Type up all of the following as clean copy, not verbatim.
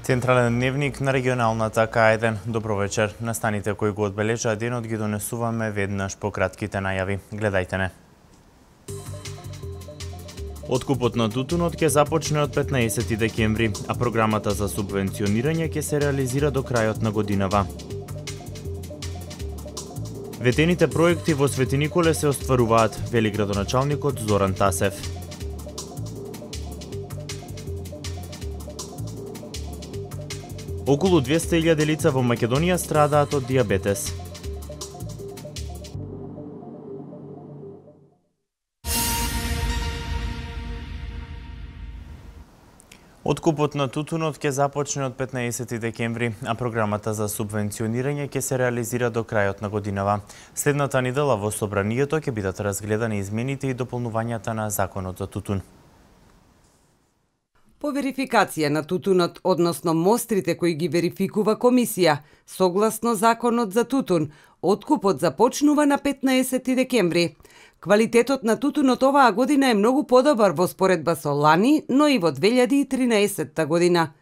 Централен дневник на регионалната К1. Добро вечер. Настаните кои го одбележаа денот ги донесуваме веднаш по кратките најави. Гледајте не. Откупот на тутунот ќе започне од 15 декември, а програмата за субвенционирање ќе се реализира до крајот на годинава. Ветените проекти во Свети Николе се остваруваат, вели градоначалникот Зоран Тасев. Околу 200.000 лица во Македонија страдаат од дијабетес. Откупот на тутунот ќе започне од 15 декември, а програмата за субвенционирање ќе се реализира до крајот на годинава. Следната недела во Собранието ќе бидат разгледани измените и дополнувањата на Законот за тутун. По верификација на тутунот, односно мострите кои ги верификува комисија, согласно Законот за тутун, откупот започнува на 15 декември. Квалитетот на тутунот оваа година е многу подобар во споредба со лани, но и во 2013 година.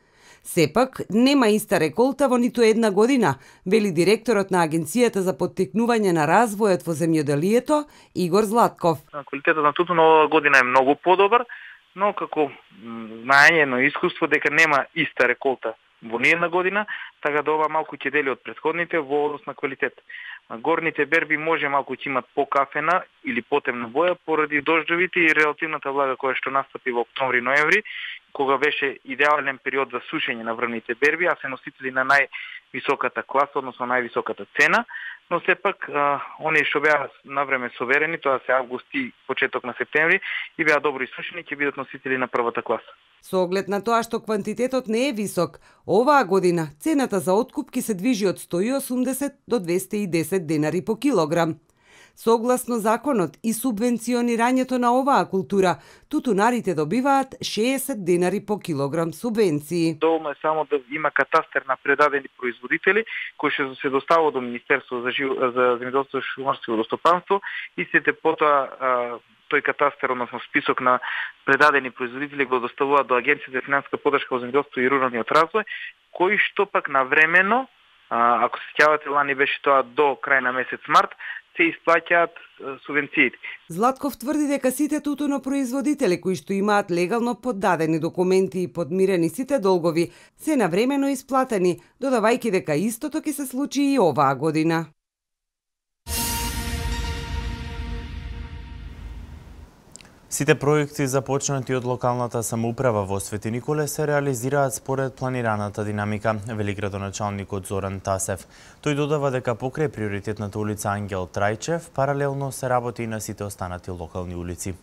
Сепак, нема иста реколта во ниту една година, вели директорот на Агенцијата за поттикнување на развојот во земјоделието Игор Златков. Квалитетот на тутун оваа година е многу подобар, но како знаење на искуство дека нема иста реколта во ниедна година, така да ова малку ќе дели од претходните во однос на квалитет. Горните берби може малку ќе имат покафена или потемна боја поради дождовите и релативната влага која што настапи во октомври-ноември, кога беше идеален период за сушење на врвните берби, а се носители на највисоката класа, односно највисоката цена, но сепак оние што беа навреме соверени, тоа се август и почеток на септември, и беа добро исушени, ќе бидат носители на првата класа. Со оглед на тоа што квантитетот не е висок, оваа година цената за откуп ќе се движи од 180 до 210 денари по килограм. Согласно законот и субвенционирањето на оваа култура, тутунарите добиваат 60 денари по килограм субвенции. Доволно е само да има катастер на предадени производители, кој што се достава до Министерство за земјоделство и шумарство и водостопанство, и сите потоа тој катастер, односно список на предадени производители го доставуваат до Агенцијата за финансиска поддршка во земјоделство и руралниот развој, кои што пак навремено, ако се сеќавате, лани беше тоа до крај на месец март, се исплаќаат субвенциите. Златков тврди дека сите тутунопроизводители кои што имаат легално поддадени документи и подмирени сите долгови се навремено исплатени, додавајќи дека истото ќе се случи и оваа година. Сите проекти започнати од локалната самоуправа во Свети Николе се реализираат според планираната динамика, вели градоначалникот Зоран Тасев. Тој додава дека покрај приоритетната улица Ангел Трајчев, паралелно се работи и на сите останати локални улици.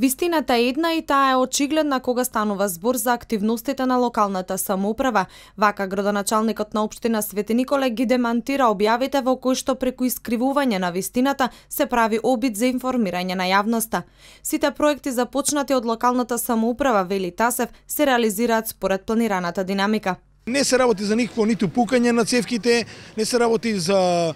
Вистината е една и таа е очигледна кога станува збор за активностите на локалната самоуправа. Вака градоначалникот на општина Свети Николе ги демантира објавите во кои што преку искривување на вистината се прави обид за информирање на јавноста. Сите проекти започнати од локалната самоуправа, вели Тасев, се реализираат според планираната динамика. Не се работи за никакво ниту пукање на цевките, не се работи за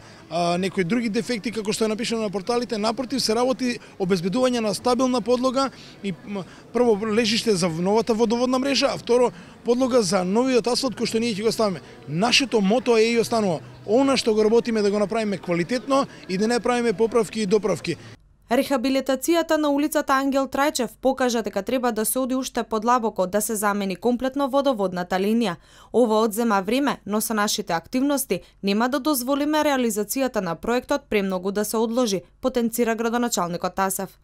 некои други дефекти како што е напишано на порталите, напротив се работи обезбедување на стабилна подлога и прво лежиште за новата водоводна мрежа, а второ подлога за новиот асфалт кој што ние ќе го ставиме. Нашето мото е и останува она што го работиме да го направиме квалитетно и да не правиме поправки и доправки. Рехабилитацијата на улицата Ангел Трајчев покажа дека треба да се оди уште подлабоко, да се замени комплетно водоводната линија. Ова одзема време, но со нашите активности нема да дозволиме реализацијата на проектот премногу да се одложи, потенцира градоначалникот Тасев.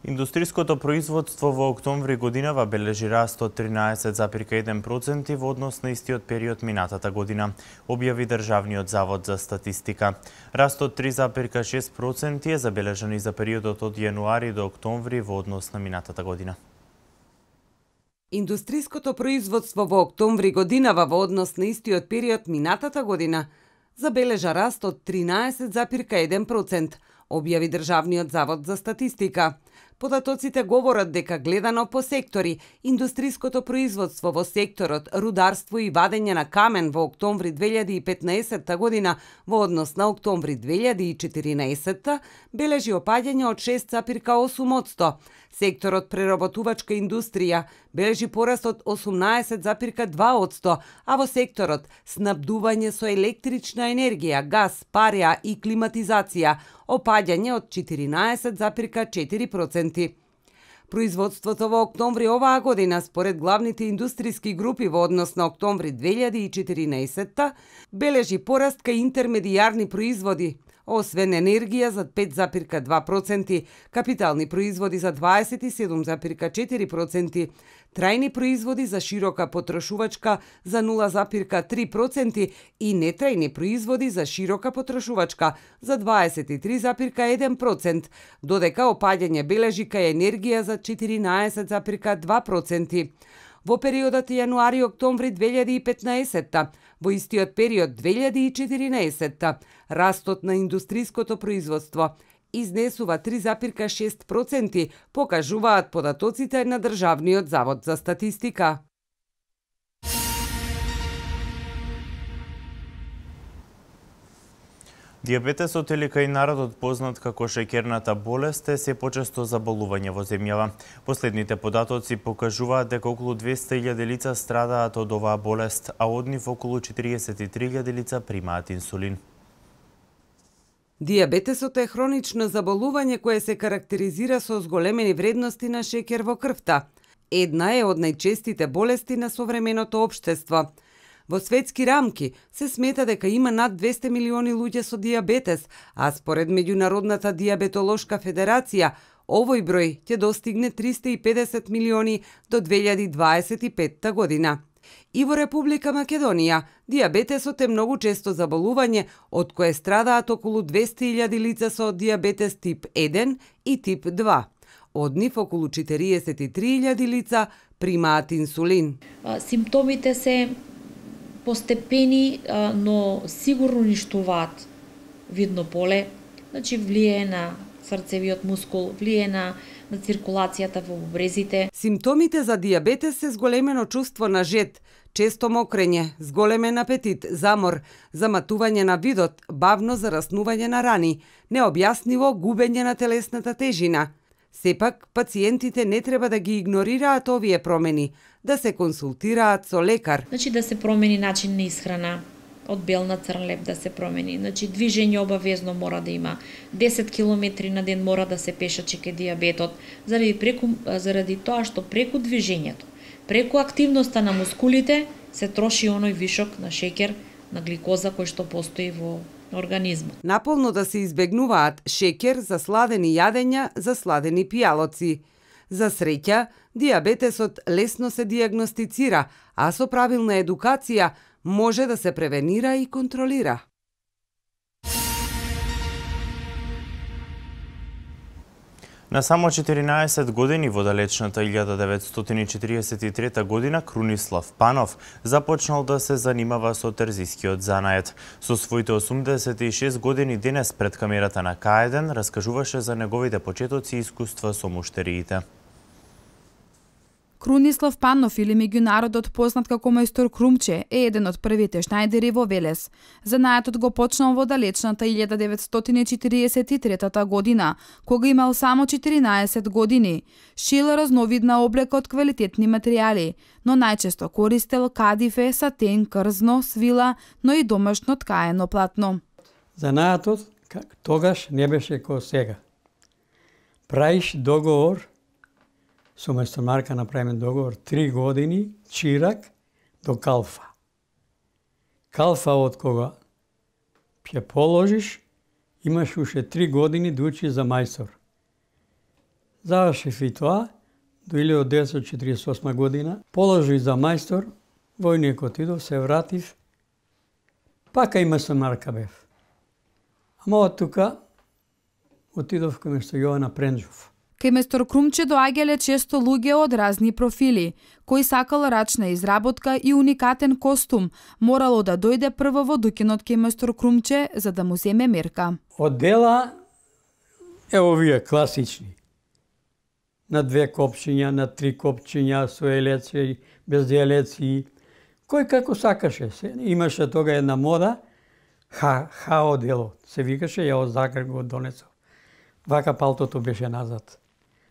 Индустриското производство во октомври годинава бележи раст од 13,1% во однос на истиот период минатата година, објави Државниот завод за статистика. Раст од 3,6% е забележан и за периодот од јануари до октомври во однос на минатата година. Индустриското производство во октомври годинава во однос на истиот период минатата година забележа раст од 13,1%, објави Државниот завод за статистика. Податоците говорат дека гледано по сектори, индустриското производство во секторот рударство и вадење на камен во октомври 2015 година во однос на октомври 2014 бележи опаѓање од 6,8%. Секторот преработувачка индустрија бележи пораст од 18,2%, а во секторот снабдување со електрична енергија, газ, пареа и климатизација опаѓање од 14,4%. Производството во октомври оваа година, според главните индустријски групи во однос на октомври 2014, бележи пораст кај интермедијарни производи, освен енергија за 5,2%, капитални производи за 27,4%, трајни производи за широка потрошувачка за 0,3% и нетрајни производи за широка потрошувачка за 23,1%, додека опаѓање бележи кај енергија за 14,2%. Во периодот јануари-октомври 2015, во истиот период 2014, растот на индустриското производство изнесува 3,6%, покажуваат податоците на Државниот завод за статистика. Дијабетесот или кај народот познат како шеќерната болест е се почесто заболување во земјава. Последните податоци покажуваат дека околу 200.000 лица страдаат од оваа болест, а од нив околу 43.000 лица примаат инсулин. Дијабетесот е хронично заболување кое се карактеризира со зголемени вредности на шеќер во крвта. Една е од најчестите болести на современото општество. Во светски рамки се смета дека има над 200 милиони луѓе со дијабетес, а според Меѓународната дијабетолошка федерација, овој број ќе достигне 350 милиони до 2025 година. И во Република Македонија, дијабетесот е многу често заболување од кое страдаат околу 200.000 лица со дијабетес тип 1 и тип 2. Од нив околу 43.000 лица примаат инсулин. Симптомите се постепени, но сигурно уништуваат видно поле, значи влие на срцевиот мускул, влие на циркулацијата во бубрезите. Симптомите за дијабетес се зголемено чувство на жед, често мокрење, зголемен апетит, замор, заматување на видот, бавно зараснување на рани, необјаснливо губење на телесната тежина. Сепак, пациентите не треба да ги игнорираат овие промени, да се консултираат со лекар. Значи да се промени начин на исхрана, од бел на црн леп да се промени. Значи движење обавезно мора да има. 10 километри на ден мора да се пешачи кај дијабетот, заради тоа што преку движењето, преку активноста на мускулите се троши оној вишок на шеќер, на гликоза кој што постои во организмот. Наполно да се избегнуваат шеќер, засладени јадења, засладени пијалоци. За среќа, дијабетесот лесно се дијагностицира, а со правилна едукација може да се превенира и контролира. На само 14 години во далечната 1943 година Крунислав Панов започнал да се занимава со терзискиот занает. Со своите 86 години денес пред камерата на К1 раскажуваше за неговите почетоци и искуства со муштериите. Крунислав Панов, или меѓународот познат како мајстор Крумче, е еден од првите шнајдери во Велес. Занаетот го почнал во далечната 1943 година, кога имал само 14 години. Шил разновидна облека од квалитетни материјали, но најчесто користел кадифе, сатен, крзно, свила, но и домашно ткаено платно. Занаетот тогаш не беше како сега. Праиш договор со мајстор Марка, направиме договор 3 години, чирак до калфа. Калфа од кога ќе положиш, имаш уште 3 години да учиш за мајстор. Завршив и тоа, до 1948 година, положив за мајстор, војник отидов, се вратив, пака и мајстор Марка бев. Ама од тука отидов кај мајстор Јована Пренџов. Кај мајстор Крумче доаѓале често луѓе од разни профили. Кој сакал рачна изработка и уникатен костум, морало да дојде прво во дукинот кај мајстор Крумче за да му земе мерка. Од дела е овие класични. на 2 копчиња, на 3 копчиња, со елеци, без елеци. Кој како сакаше. Имаше тога една мода, хао дело, се викаше, ја од Загреб го донесов. Вака палтото беше назад.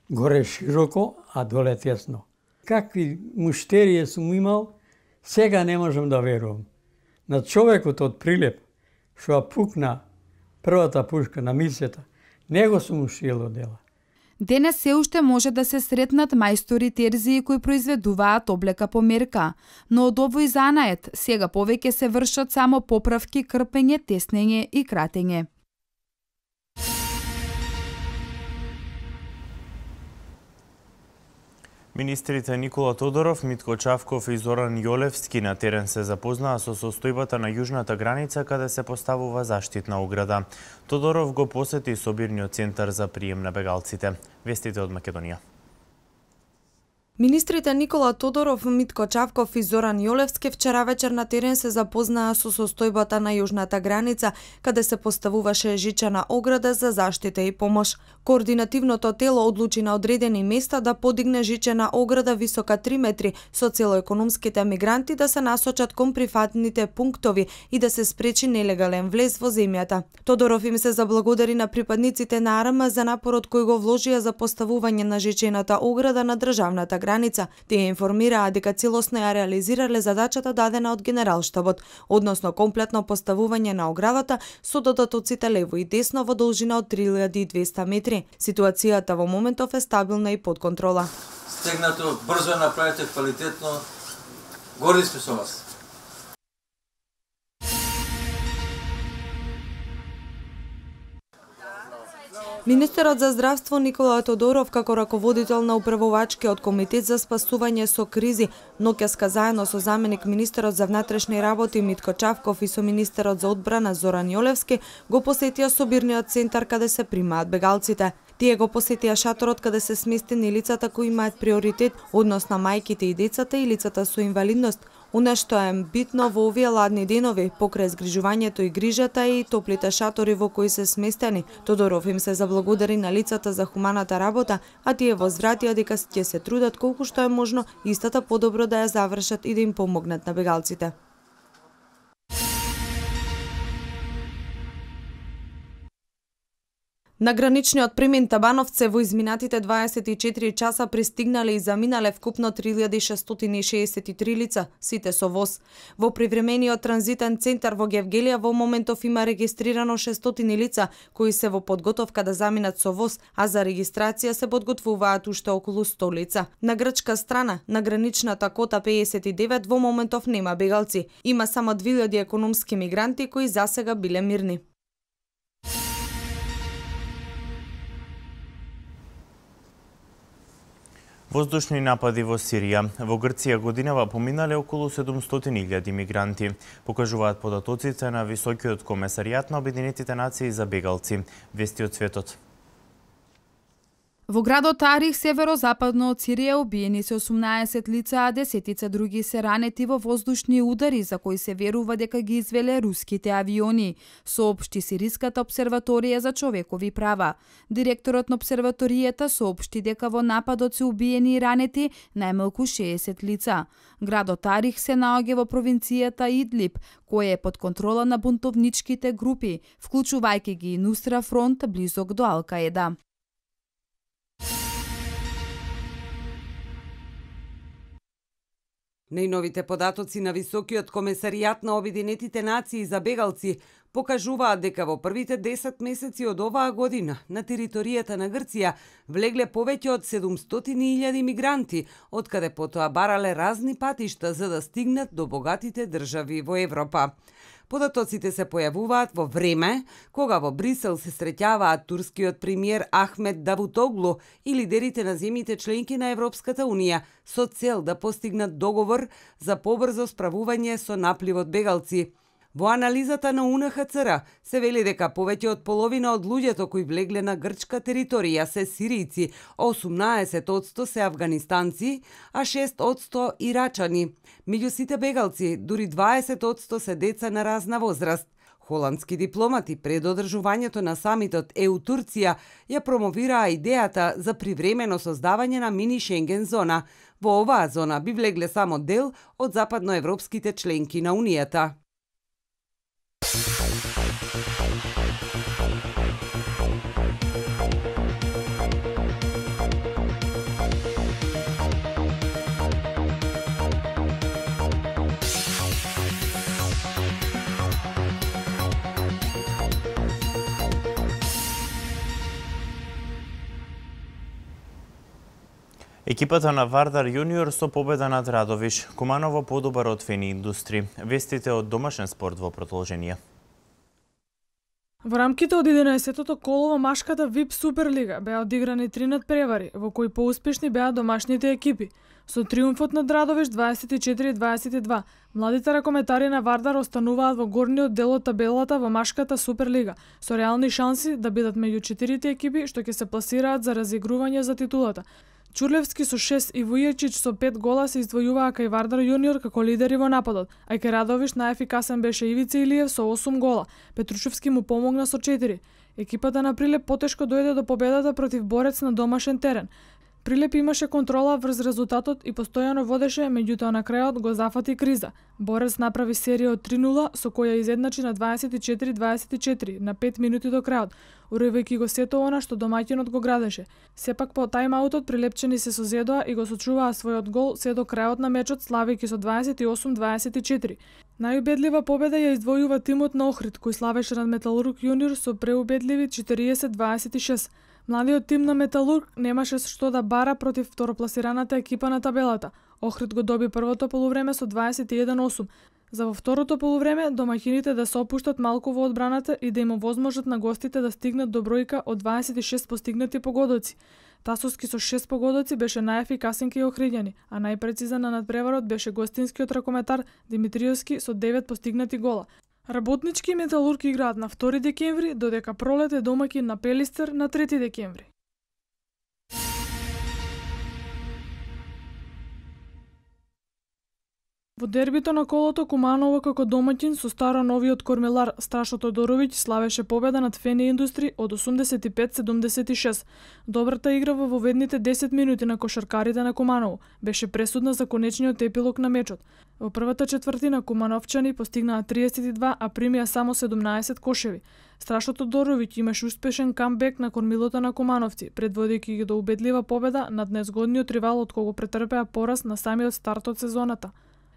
Горе широко, а доле тесно. Какви муштерија сум имал, сега не можам да верувам. На човекот од Прилеп, што ја пукна првата пушка на мисията, него сум ушиел од дела. Денес се уште може да се сретнат мајстори терзии кои произведуваат облека по мерка, но од овој занает сега повеќе се вршат само поправки, крпење, теснење и кратење. Министрите Никола Тодоров, Митко Чавков и Зоран Јолевски на терен се запознаа со состојбата на јужната граница каде се поставува заштитна ограда. Тодоров го посети собирниот центар за прием на бегалците. Вестите од Македонија. Министрите Никола Тодоров, Митко Чавков и Зоран Јолевски вчера вечер на терен се запознаа со состојбата на јужната граница, каде се поставуваше жичена ограда за заштита и помош. Координативното тело одлучи на одредени места да подигне жичена ограда висока 3 метри со цел економските мигранти да се насочат кон прифатните пунктови и да се спречи нелегален влез во земјата. Тодоров им се заблагодари на припадниците на АРМ за напорот кој го вложија за поставување на жичената ограда на државната граница. Тие информираа дека целосно ја реализирале задачата дадена од Генералштабот, односно комплетно поставување на оградата со додатоците лево и десно во должина од 3200 метри. Ситуацијата во моментов е стабилна и под контрола. Стегнато, брзо направите, квалитетно. Горди сме со вас. Министерот за здравство Никола Тодоров како раководител на управувачкиот комитет за спасување со кризи ноќеска заедно со заменик министерот за внатрешни работи Митко Чавков и со министерот за одбрана Зоран Јолевски го посетија собирниот центар каде се примаат бегалците. Тие го посетија шаторот каде се сместени лицата кои имаат приоритет, односно мајките и децата и лицата со инвалидност. Она што е битно во овие ладни денови, покрај згрижувањето и грижата и топлите шатори во кои се сместени. Тодоров им се заблагодари на лицата за хуманата работа, а тие возвратија дека ќе се трудат колку што е можно истата подобро да ја завршат и да им помогнат на бегалците. На граничниот премин Табановце во изминатите 24 часа пристигнале и заминале вкупно 3663 лица, сите со воз. Во привремениот транзитен центар во Гевгелија во моментов има регистрирано 600 лица кои се во подготовка да заминат со воз, а за регистрација се подготвуваат уште околу 100 лица. На грчка страна, на граничната кота 59 во моментов нема бегалци. Има само 2000 економски мигранти кои засега биле мирни. Воздушни напади во Сирија. Во Грција годинава поминале околу 700.000 мигранти, покажуваат податоците на Високиот комесаријат на Обединетите нации за бегалци. Вести од светот. Во градот Арих, северозападно од Сирија, убиени се 18 лица, а десетица други се ранети во воздушни удари за кои се верува дека ги извеле руските авиони, соопшти Сириската обсерваторија за човекови права. Директорот на обсерваторијата соопшти дека во нападот се убиени и ранети најмалку 60 лица. Градот Арих се наоѓа во провинцијата Идлиб, која е под контрола на бунтовничките групи, вклучувајќи ги Нусра фронт близок до Ал-Каеда. Најновите податоци на Високиот комесаријат на Обединетите нации за бегалци покажуваат дека во првите 10 месеци од оваа година на територијата на Грција влегле повеќе од 700.000 мигранти, откаде потоа барале разни патишта за да стигнат до богатите држави во Европа. Податоците се појавуваат во време кога во Брисел се среќаваат турскиот премиер Ахмет Давутоглу и лидерите на земјите членки на Европската Унија со цел да постигнат договор за побрзо справување со напливот бегалци. Во анализата на УНХЦР се вели дека повеќе од половина од луѓето кои влегле на грчка територија се сиријци, 18% се афганистанци, а 6% ирачани. Меѓу сите бегалци, дури 20% се деца на разна возраст. Холандски дипломати пред одржувањето на самитот ЕУ-Турција ја промовираа идејата за привремено создавање на мини Шенген зона. Во оваа зона би влегле само дел од западноевропските членки на Унијата. Екипата на Вардар Јуниор со победа над Радовиш. Куманово подобар од Фени Индустри. Вестите од домашен спорт во продолжение. Во рамките од 11-тото коло во машката ВИП Суперлига беа одиграни 3 надпревари, во кои поуспешни беа домашните екипи. Со триумфот над Радовиш 24-22, младите ракометари на Вардар остануваат во горниот дел од табелата во машката Суперлига, со реални шанси да бидат меѓу 4 екипи што ќе се пласираат за разигрување за титулата. Чурлевски со 6 и Вујечич со 5 гола се издвојуваа кај Вардар Јуниор како лидери во нападот, а кај Радовиш најефикасен беше Ивица Илиев со 8 гола. Петрушевски му помогна со 4. Екипата на Прилеп потешко дојде до победата против Борец на домашен терен. Прилеп имаше контрола врз резултатот и постојано водеше, меѓутоа на крајот го зафати криза. Борец направи серија од 3-0 со која изедначи на 24-24 на 5 минути до крајот, уривајќи го сето она што домаќинот го градеше. Сепак по тајмаутот прилепчени се созедоа и го сочуваа својот гол се до крајот на мечот, славејќи со 28-24. Најубедлива победа ја издвојува тимот на Охрид, кој славеше над Металург Јуниор со преубедливи 40-26. Младиот тим на Металург немаше што да бара против второпласираната екипа на табелата. Охрид го доби првото полувреме со 21-8. За во второто полувреме домаќините да се опуштат малку во одбраната и да им овозможат на гостите да стигнат до бројка од 26 постигнати погодоци. Тасовски со 6 погодоци беше најефикасен кај охриѓани, а најпрецизен на надпреварот беше гостинскиот ракометар Димитриевски со 9 постигнати гола. Работнички и Металург играат на 2 декември, додека Пролет е домаќин на Пелистер на 3 декември. Во дербито на колото Куманово како домаќин со старо-новиот кормилар Страшо Тодоровиќ славеше победа над Фени Индустри од 85-76. Добрата игра во воведните 10 минути на кошаркарите на Куманово беше пресудна за конечниот епилог на мечот. Во првата четвртина кумановчани постигнаа 32, а примија само 17 кошеви. Страшо Тодоровиќ имаше успешен камбек на кормилото на кумановци, предводејќи ги до убедлива победа над незгодниот ривал од кого претрпеа пораз на самиот старт од сезоната.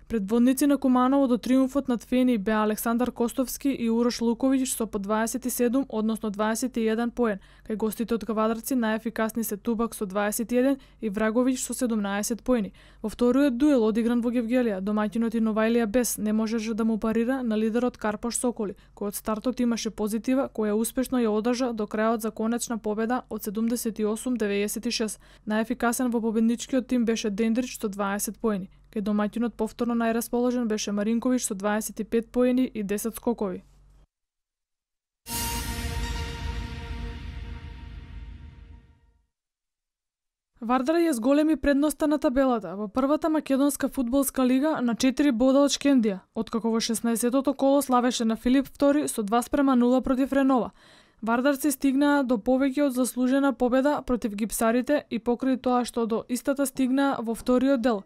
Предводници на Куманово до триумфот над Фени беа Александар Костовски и Урош Луковиќ со по 27, односно 21 поен, кај гостите од Квадрци најефикасни се Тубак со 21 и Враговиќ со 17 поени. Во вториот дуел одигран во Гевгелија, домаќинот Иновајлија Бес не можеше да му парира на лидерот Карпош Соколи, кој од стартот имаше позитива, која успешно ја одржа до крајот за конечна победа од 78-96. Најефикасен во победничкиот тим беше Дендрич со 20 поени. Кај домаќинот повторно најрасположен беше Маринковиќ со 25 поени и 10 скокови. Вардар е зголеми предноста на табелата во првата македонска фудбалска лига на 4 бода од Шкендија, откако во 16-тото коло славеше на Филип II со 2:0 против Ренова. Вардар се стигнаа до повеќе од заслужена победа против гипсарите и покрај тоа што до истата стигнаа во вториот дел.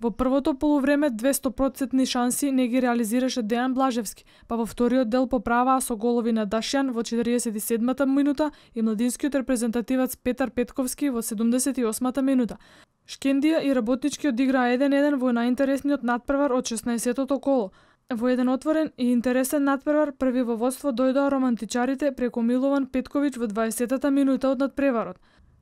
Во првото полувреме 200% шанси не ги реализираше Дејан Блажевски, па во вториот дел поправаа со голови на Дашјан во 47-та минута и младинскиот репрезентативец Петар Петковски во 78-та минута. Шкендија и Работнички одиграа 1-1 во најинтересниот надпревар од 16-тото коло. Во еден отворен и интересен надпревар први во водство дојдоа романтичарите преку Милован Петковиќ во 20-та минута од надпреварот.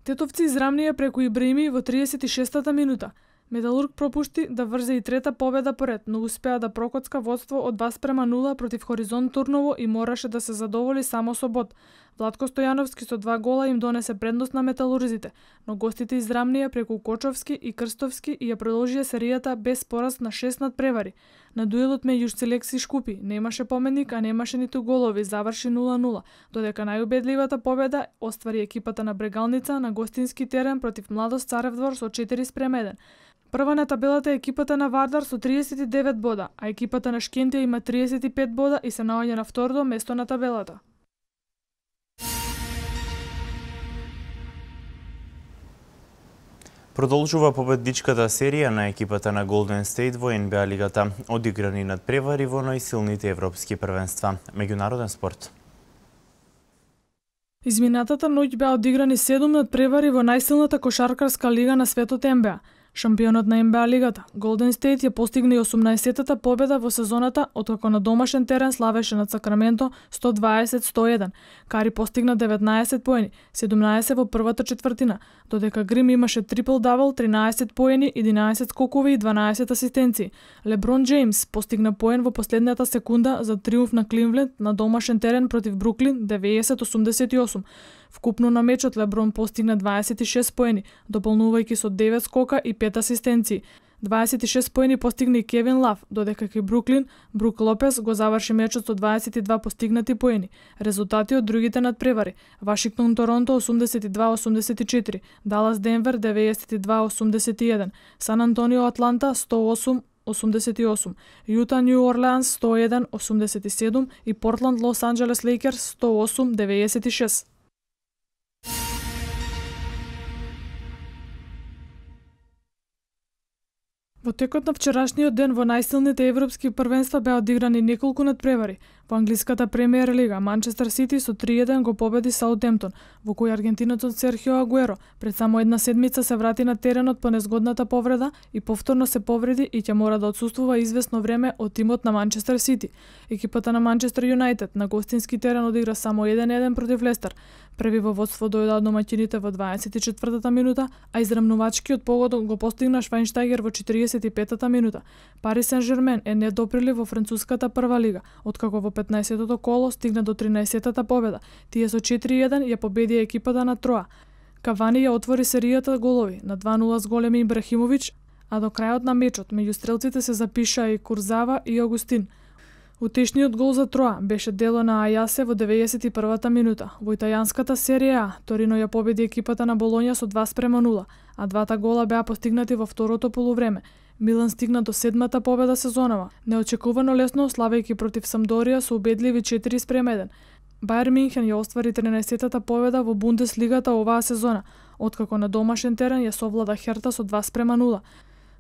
Тетовци израмнија преку Ибрими во 36-та минута. Металург пропушти да врзе и трета победа поред, но успеа да прокоцка водство од 2:0 против Хоризонт Турново и мораше да се задоволи само со бод. Владко Стојановски со 2 гола им донесе предност на металурзите, но гостите израмнија преку Кочовски и Крстовски и ја продолжија серијата без пораз на 6 надпревари. На дуелот меѓу Селекси и Шкупи немаше поменик, а немаше ниту голови, заврши 0:0, додека најубедливата победа оствари екипата на Брегалница на гостински терен против Младост Царевдвор со 4:1. Прва на табелата е екипата на Вардар со 39 бода, а екипата на Шкентија има 35 бода и се наоѓа на второто место на табелата. Продолжува победничката серија на екипата на Golden State во НБА лигата, одиграни надпревари во најсилните европски првенства. Меѓународен спорт. Изминатата ноќ беа одиграни 7 надпревари во најсилната кошаркарска лига на светот НБА. Шампионот на НБА лигата, Golden State ја постигна и 18-тата победа во сезоната, откако на домашен терен славеше над Сакраменто 120-101. Кари постигна 19 поени, 17 во првата четвртина, додека Грим имаше трипл-дабл, 13 поени, 11 скокови и 12 асистенции. Леброн Джеймс постигна поен во последната секунда за триумф на Кливленд на домашен терен против Бруклин 90-88. Вкупно на мечот Леброн постигна 26 поени, дополнувајќи со 9 скока и 5 асистенции. 26 поени постигна и Кевин Лав, додека кај Бруклин, Брук Лопес го заврши мечот со 22 постигнати поени. Резултати од другите надпревари: Вашингтон Торонто 82-84, Далас Денвер 92-81, Сан Антонио Атланта 108-88, Јута Нью Орлеанс 101-87 и Портланд Лос Анџелес Лейкерс 108-96. Во текот на вчерашниот ден во најсилните европски првенства беа одиграни неколку надпревари. Во англиската премиер лига Манчестер Сити со 3-1 го победи Саутемптон, во кој аргентинецот Серхио Агуеро пред само една седмица се врати на теренот по незгодната повреда и повторно се повреди и ќе мора да отсуствува извесно време од тимот на Манчестер Сити. Екипата на Манчестер Юнајтед на гостински терен одигра само 1-1 против Лестер. Први во водство дојдоа домаќините во 24-та минута, а израмнувачкиот погодок го постигна Швајнштајгер во 45-та минута. Пари Сен-Жермен е недоприли во француската прва лига, откако во 15-тото коло стигна до 13-тата победа. Тие со 4-1 ја победија екипата на Троа. Кавани ја отвори серијата голови на 2-0 с големи Ибрахимовиќ, а до крајот на мечот меѓу стрелците се запиша и Курзава и Агустин. Утешниот гол за Троа беше дело на Ајасе во 91-та минута. Во италијанската серија А, Торино ја победи екипата на Болоња со 2-0, а двата гола беа постигнати во второто полувреме. Милан стигна до 7-та победа сезонова, неочекувано лесно славејќи против Самдорија со убедливи 4-1. Бајер Минхен ја оствари 13-тата победа во Бундеслигата оваа сезона, откако на домашен терен ја совлада Херта со 2-0.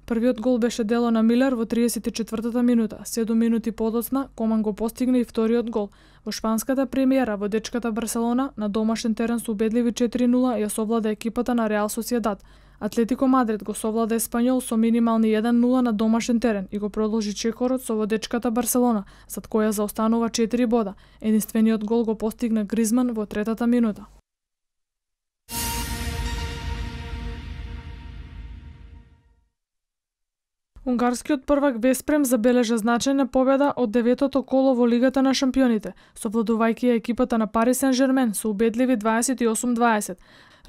Првиот гол беше дело на Милер во 34-та минута. 7 минути подоцна Коман го постигна и вториот гол. Во шпанската премиера во дечката Барселона на домашен терен со убедливи 4-0 ја совлада екипата на Реал Сосиедад. Атлетико Мадрид го совлада Еспањол со минимални 1-0 на домашен терен и го продолжи чекорот со водечката Барселона, зад која заостанува 4 бода. Единствениот гол го постигна Гризман во третата минута. Унгарскиот первак Веспрем забележа значајна победа од 9-тото коло во Лигата на шампионите, совладувајќи ја екипата на Пари Сен-Жермен со убедливи 28-20.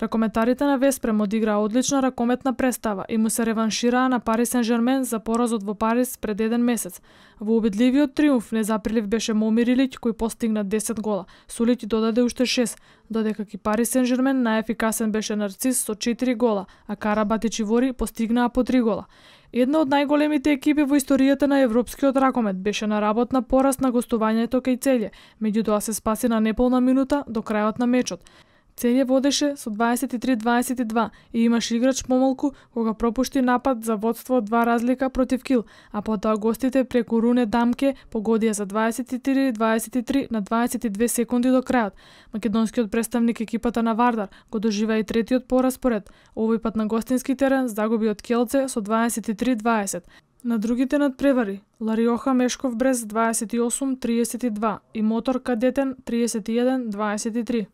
Ракометарите на Веспрем одиграа одлична ракометна представа и му се реваншираа на Пари Сен-Жермен за поразот во Париз пред еден месец. Во убедливиот триумф незаприлив беше Момир Илиќ кој постигна 10 гола, Сулиќ додаде уште 6, додека ки Пари Сен-Жермен најефикасен беше Нарцис со 4 гола, а Карабатич и Вори постигнаа по 3 гола. Една од најголемите екипи во историјата на европскиот ракомет беше на работна пораст на гостувањето кај Целје, меѓутоа се спаси на неполна минута до крајот на мечот. Целје водеше со 23-22 и имаше играч помалку кога пропушти напад за водство од 2 разлика против Кил, а потоа гостите преку Руне Дамке погодија за 24-23 на 22 секунди до крајот. Македонскиот представник екипата на Вардар го доживеа и третиот пораспоред, овој пат на гостински терен загуби од Келце со 23-20. На другите надпревари, Лариоха Мешков Брест 28-32 и Мотор Кадетен 31-23.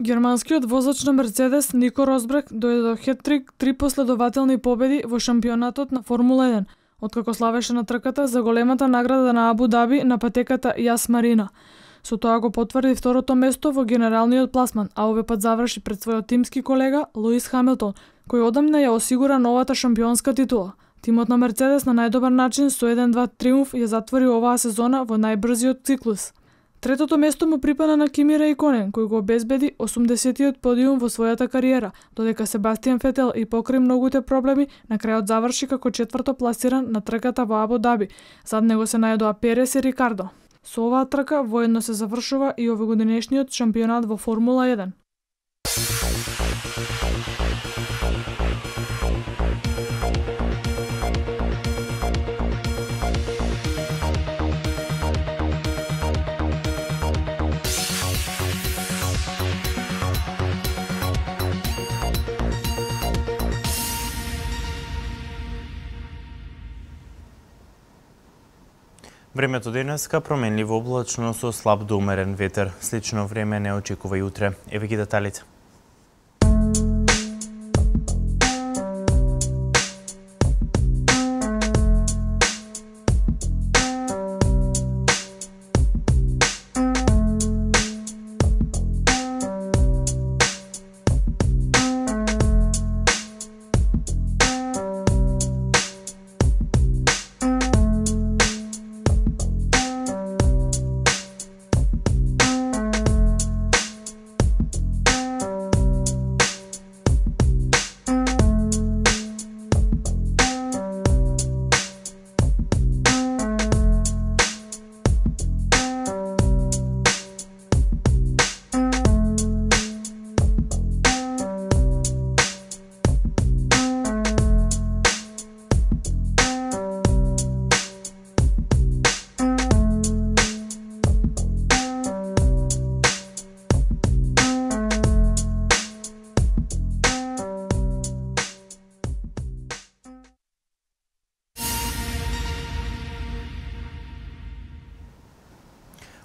Германскиот возач на Мерцедес Нико Росберг дојде до хет-трик 3 последователни победи во шампионатот на Формула 1, откако славеше на трката за големата награда на Абу Даби на патеката Јас Марина. Со тоа го потврди второто место во генералниот пласман, а овој пат заврши пред својот тимски колега Луис Хамилтон, кој одамна ја осигура новата шампионска титула. Тимот на Мерцедес на најдобар начин со 1-2 триумф ја затвори оваа сезона во најбрзиот циклус. Третото место му припана на Кими Раиконен, кој го обезбеди 80-тиот подиум во својата кариера, додека Себастијан Фетел и покрај многуте проблеми на крајот заврши како четврто пласиран на трката во Абу Даби. Зад него се најдоа Перес и Рикардо. Со оваа трка воедно се завршува и овогодинешниот шампионат во Формула 1. Времето денеска променливо облачно со слаб до умерен ветер. Слично време не очекува и утре. Еве ги деталите.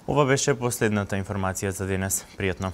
Ова беше последната информација за денес. Пријатно.